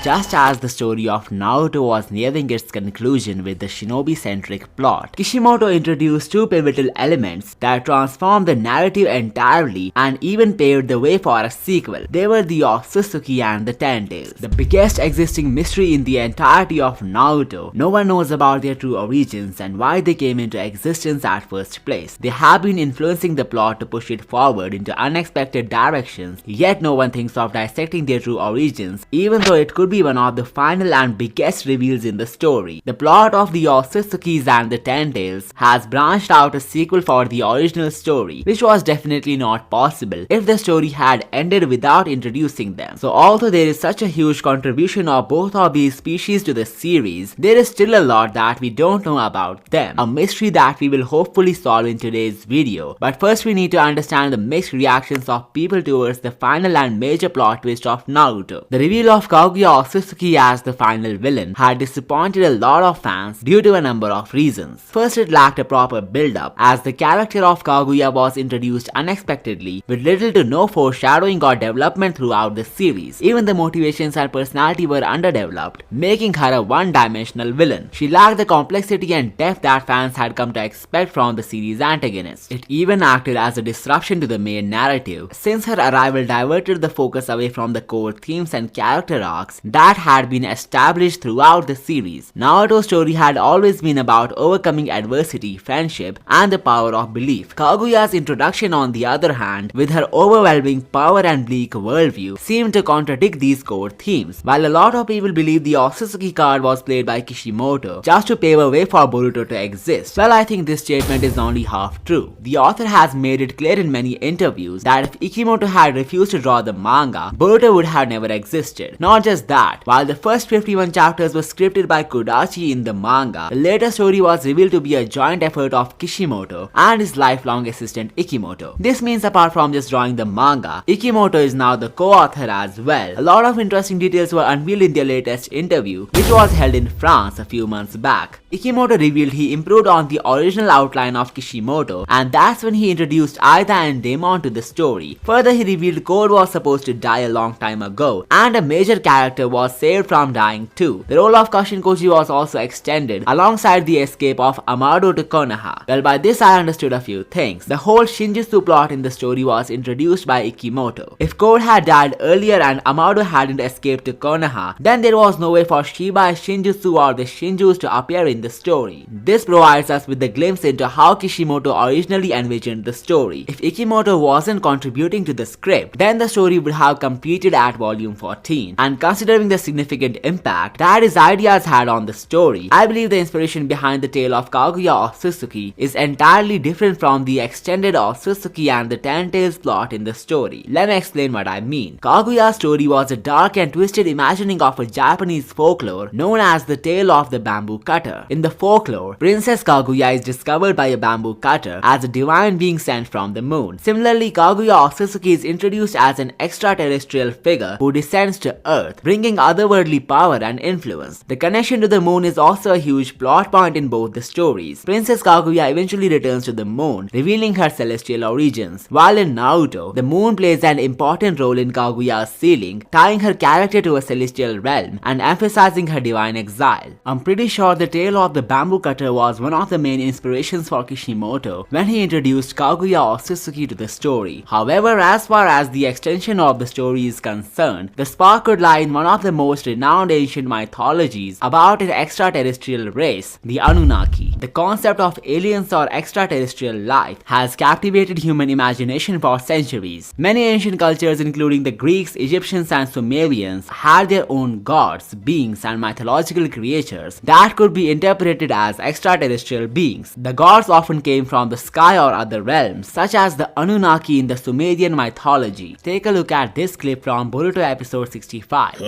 just as the story of Naruto was nearing its conclusion with the shinobi-centric plot, Kishimoto introduced two pivotal elements that transformed the narrative entirely and even paved the way for a sequel. They were the Otsutsuki and the Ten Tails, the biggest existing mystery in the entirety of Naruto. No one knows about their true origins and why they came into existence at first place. They have been influencing the plot to push it forward into unexpected directions, yet no one thinks of dissecting their true origins, even though it could be one of the final and biggest reveals in the story. The plot of the Otsutsukis and the Ten Tails has branched out a sequel for the original story, which was definitely not possible if the story had ended without introducing them. So although there is such a huge contribution of both of these species to the series, there is still a lot that we don't know about them, a mystery that we will hopefully solve in today's video. But first we need to understand the mixed reactions of people towards the final and major plot twist of Naruto. The reveal of Kaguya Otsutsuki as the final villain had disappointed a lot of fans due to a number of reasons. First, it lacked a proper build-up, as the character of Kaguya was introduced unexpectedly with little to no foreshadowing or development throughout the series. Even the motivations and personality were underdeveloped, making her a one-dimensional villain. She lacked the complexity and depth that fans had come to expect from the series antagonist. It even acted as a disruption to the main narrative, since her arrival diverted the focus away from the core themes and character arcs that had been established throughout the series. Naruto's story had always been about overcoming adversity, friendship, and the power of belief. Kaguya's introduction, on the other hand, with her overwhelming power and bleak worldview, seemed to contradict these core themes. While a lot of people believe the Otsutsuki card was played by Kishimoto just to pave a way for BORUTO to exist, well, I think this statement is only half true. The author has made it clear in many interviews that if Kishimoto had refused to draw the manga, BORUTO would have never existed. Not just that, while the first 51 chapters were scripted by Kodachi in the manga, the later story was revealed to be a joint effort of Kishimoto and his lifelong assistant Ikimoto. This means apart from just drawing the manga, Ikimoto is now the co-author as well. A lot of interesting details were unveiled in their latest interview, which was held in France a few months back. Ikimoto revealed he improved on the original outline of Kishimoto, and that's when he introduced Aida and Daemon to the story. Further, he revealed Code was supposed to die a long time ago, and a major character was saved from dying too. The role of Kashinkoji was also extended alongside the escape of Amado to Konoha. Well, by this I understood a few things. The whole Shinjutsu plot in the story was introduced by Ikimoto. If Code had died earlier and Amado hadn't escaped to Konoha, then there was no way for Shibai, Shinjutsu, or the Shinjus to appear in the story. This provides us with a glimpse into how Kishimoto originally envisioned the story. If Ikimoto wasn't contributing to the script, then the story would have completed at volume 14. And considering the significant impact that his ideas had on the story, I believe the inspiration behind the tale of Kaguya Otsutsuki is entirely different from the extended Otsutsuki and the Ten Tails plot in the story. Let me explain what I mean. Kaguya's story was a dark and twisted imagining of a Japanese folklore known as the tale of the bamboo cutter. In the folklore, Princess Kaguya is discovered by a bamboo cutter as a divine being sent from the moon. Similarly, Kaguya Otsutsuki is introduced as an extraterrestrial figure who descends to Earth, bringing otherworldly power and influence. The connection to the moon is also a huge plot point in both the stories. Princess Kaguya eventually returns to the moon, revealing her celestial origins, while in Naruto, the moon plays an important role in Kaguya's sealing, tying her character to a celestial realm and emphasizing her divine exile. I'm pretty sure the tale of the bamboo cutter was one of the main inspirations for Kishimoto when he introduced Kaguya Otsutsuki to the story. However, as far as the extension of the story is concerned, the spark could lie in one of the most renowned ancient mythologies about an extraterrestrial race, the Anunnaki. The concept of aliens or extraterrestrial life has captivated human imagination for centuries. Many ancient cultures, including the Greeks, Egyptians, and Sumerians, had their own gods, beings, and mythological creatures that could be interpreted as extraterrestrial beings. The gods often came from the sky or other realms, such as the Anunnaki in the Sumerian mythology. Take a look at this clip from BORUTO episode 65.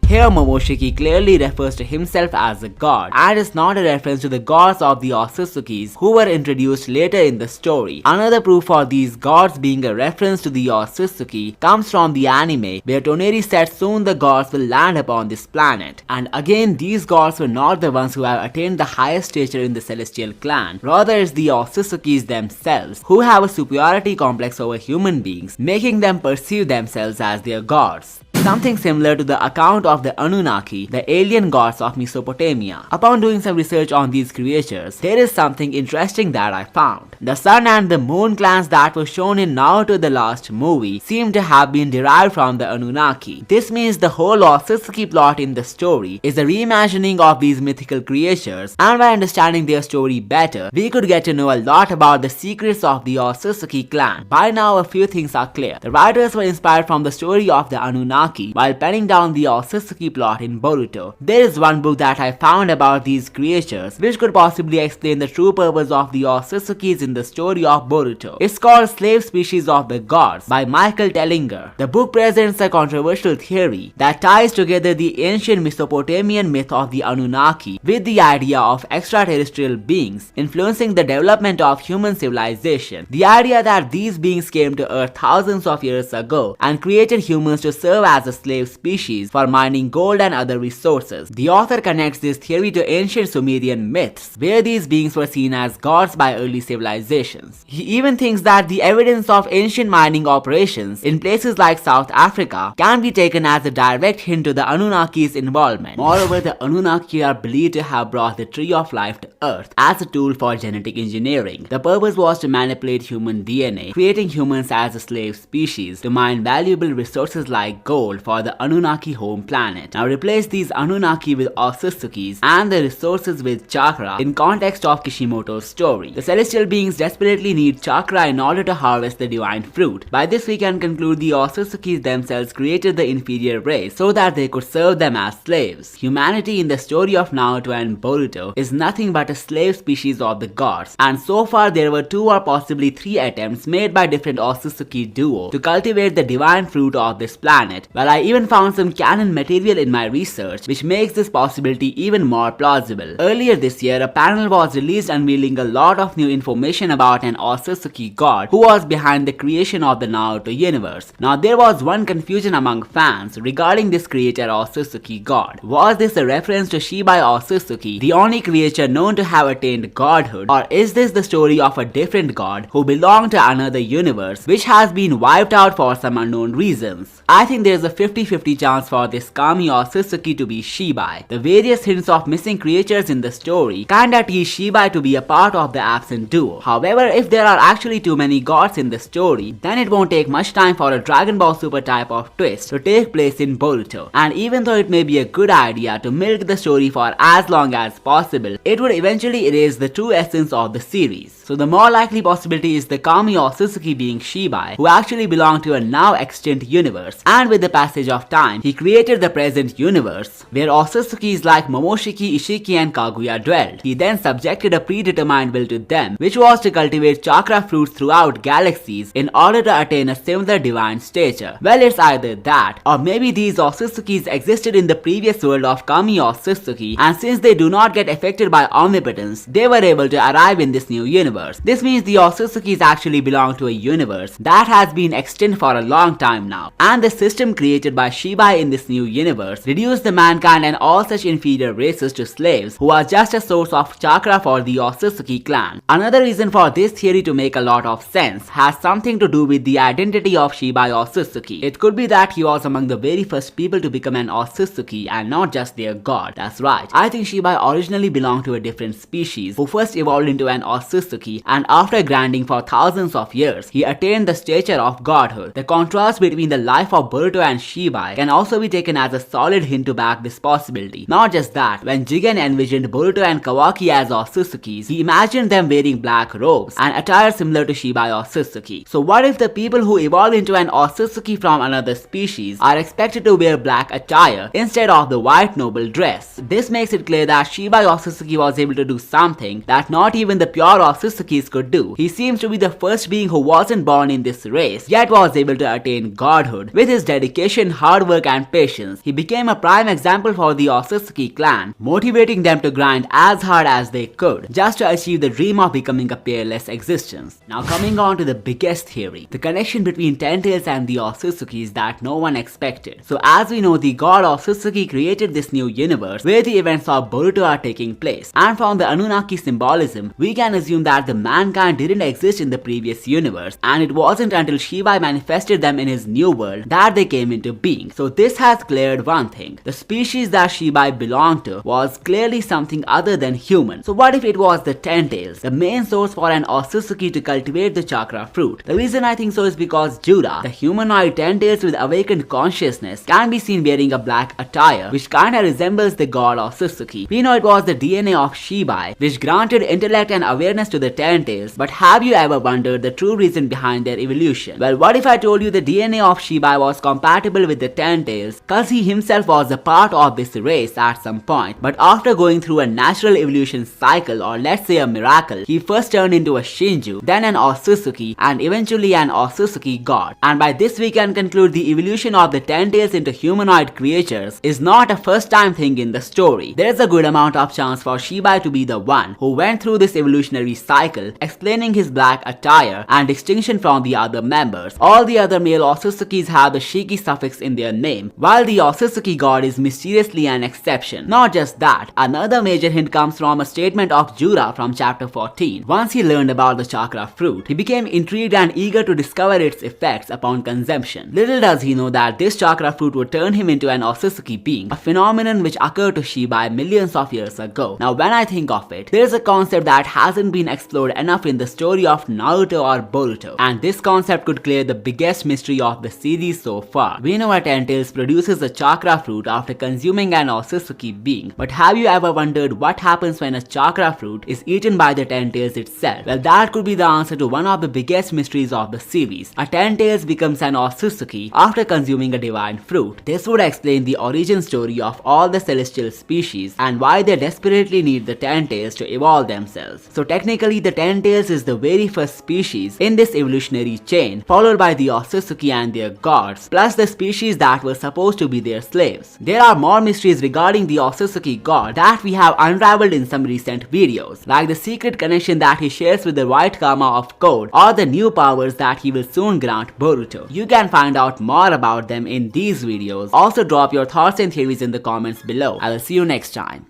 Here Momoshiki clearly refers to himself as a god, and is not a reference to the gods of the Otsutsukis who were introduced later in the story. Another proof for these gods being a reference to the Otsutsuki comes from the anime, where Toneri said soon the gods will land upon this planet. And again, these gods were not the ones who have attained the highest stature in the celestial clan. Rather, it's the Otsutsukis themselves who have a superiority complex over human beings, making them perceive them themselves as their gods. Something similar to the account of the Anunnaki, the alien gods of Mesopotamia. Upon doing some research on these creatures, there is something interesting that I found. The sun and the moon clans that were shown in Naruto the last movie seem to have been derived from the Anunnaki. This means the whole Otsutsuki plot in the story is a reimagining of these mythical creatures, and by understanding their story better, we could get to know a lot about the secrets of the Otsutsuki clan. By now, a few things are clear. The writers were inspired from the story of the Anunnaki while penning down the Otsutsuki plot in Boruto. There is one book that I found about these creatures which could possibly explain the true purpose of the Otsutsukis in the story of Boruto. It's called Slave Species of the Gods by Michael Tellinger. The book presents a controversial theory that ties together the ancient Mesopotamian myth of the Anunnaki with the idea of extraterrestrial beings influencing the development of human civilization. The idea that these beings came to Earth thousands of years ago and created humans to serve as a slave species for mining gold and other resources. The author connects this theory to ancient Sumerian myths, where these beings were seen as gods by early civilizations. He even thinks that the evidence of ancient mining operations in places like South Africa can be taken as a direct hint to the Anunnaki's involvement. Moreover, the Anunnaki are believed to have brought the Tree of Life to Earth as a tool for genetic engineering. The purpose was to manipulate human DNA, creating humans as a slave species to mine valuable resources like gold for the Anunnaki home planet. Now replace these Anunnaki with Otsutsukis and the resources with Chakra in context of Kishimoto's story. The celestial beings desperately need Chakra in order to harvest the divine fruit. By this we can conclude the Otsutsuki themselves created the inferior race so that they could serve them as slaves. Humanity in the story of Naruto and Boruto is nothing but a slave species of the gods, and so far there were 2 or possibly 3 attempts made by different Otsutsuki duo to cultivate the divine fruit of this planet. Well, I even found some canon material in my research which makes this possibility even more plausible. Earlier this year, a panel was released unveiling a lot of new information about an Otsutsuki god who was behind the creation of the Naruto universe. Now there was one confusion among fans regarding this creator Otsutsuki god. Was this a reference to Shibai Otsutsuki, the only creature known to have attained godhood, or is this the story of a different god who belonged to another universe which has been wiped out for some unknown reasons? I think there's a 50-50 chance for this Kami Otsutsuki to be Shibai. The various hints of missing creatures in the story kinda tease Shibai to be a part of the absent duo. However, if there are actually too many gods in the story, then it won't take much time for a Dragon Ball Super type of twist to take place in Boruto. And even though it may be a good idea to milk the story for as long as possible, it would eventually erase the true essence of the series. So the more likely possibility is the Kami Otsutsuki being Shibai, who actually belonged to a now extinct universe, and with the passage of time, he created the present universe, where Otsutsukis like Momoshiki, Ishiki and Kaguya dwelled. He then subjected a predetermined will to them, which was to cultivate chakra fruits throughout galaxies in order to attain a similar divine stature. Well, it's either that, or maybe these Otsutsukis existed in the previous world of Kami Otsutsuki, and since they do not get affected by omnipotence, they were able to arrive in this new universe. This means the Otsutsukis actually belong to a universe that has been extinct for a long time now, and the system created by Shibai in this new universe reduced the mankind and all such inferior races to slaves who are just a source of chakra for the Otsutsuki clan. Another reason for this theory to make a lot of sense has something to do with the identity of Shibai Otsutsuki. It could be that he was among the very first people to become an Otsutsuki and not just their god. That's right. I think Shibai originally belonged to a different species who first evolved into an Otsutsuki, and after grinding for thousands of years, he attained the stature of godhood. The contrast between the life of Boruto and Shibai can also be taken as a solid hint to back this possibility. Not just that, when Jigen envisioned Boruto and Kawaki as Otsutsukis, he imagined them wearing black robes and attire similar to Shibai Otsutsuki. So what if the people who evolved into an Otsutsuki from another species are expected to wear black attire instead of the white noble dress? This makes it clear that Shibai Otsutsuki was able to do something that not even the pure Otsutsukis could do. He seems to be the first being who wasn't born in this race, yet was able to attain godhood. With his dedication, hard work and patience, he became a prime example for the Otsutsuki clan, motivating them to grind as hard as they could, just to achieve the dream of becoming a peerless existence. Now coming on to the biggest theory, the connection between Ten Tails and the Otsutsukis that no one expected. So as we know, the god Otsutsuki created this new universe where the events of Boruto are taking place, and from the Anunnaki symbolism, we can assume that the mankind didn't exist in the previous universe, and it wasn't until Shibai manifested them in his new world that they came into being. So this has cleared one thing. The species that Shibai belonged to was clearly something other than human. So what if it was the Ten Tails, the main source for an Otsutsuki to cultivate the chakra fruit? The reason I think so is because Jura, the humanoid Ten Tails with awakened consciousness, can be seen wearing a black attire, which kinda resembles the god Otsutsuki. We know it was the DNA of Shibai, which granted intellect and awareness to the Ten Tails, but have you ever wondered the true reason behind their evolution? Well, what if I told you the DNA of Shibai was compatible with the Ten Tails, cause he himself was a part of this race at some point, but after going through a natural evolution cycle, or let's say a miracle, he first turned into a Shinju, then an Otsutsuki, and eventually an Otsutsuki god. And by this we can conclude the evolution of the Ten Tails into humanoid creatures is not a first time thing in the story. There's a good amount of chance for Shibai to be the one who went through this evolutionary cycle, explaining his black attire and distinction from the other members. All the other male Otsutsukis have the Shiki suffix in their name, while the Otsutsuki god is mysteriously an exception. Not just that, another major hint comes from a statement of Jura from chapter 14. Once he learned about the chakra fruit, he became intrigued and eager to discover its effects upon consumption. Little does he know that this chakra fruit would turn him into an Otsutsuki being, a phenomenon which occurred to Shibai millions of years ago. Now when I think of it, there's a concept that hasn't been explored enough in the story of Naruto or BORUTO, and this concept could clear the biggest mystery of the series so far. We know a Ten Tails produces a chakra fruit after consuming an Otsutsuki being, but have you ever wondered what happens when a chakra fruit is eaten by the Ten Tails itself? Well, that could be the answer to one of the biggest mysteries of the series. A Ten Tails becomes an Otsutsuki after consuming a divine fruit. This would explain the origin story of all the celestial species and why they desperately need the Ten Tails to evolve themselves. So technically the Ten Tails is the very first species in this evolutionary chain, followed by the Otsutsuki and their gods, plus the species that were supposed to be their slaves. There are more mysteries regarding the Otsutsuki god that we have unraveled in some recent videos, like the secret connection that he shares with the white Kama of Code, or the new powers that he will soon grant BORUTO. You can find out more about them in these videos. Also drop your thoughts and theories in the comments below. I will see you next time.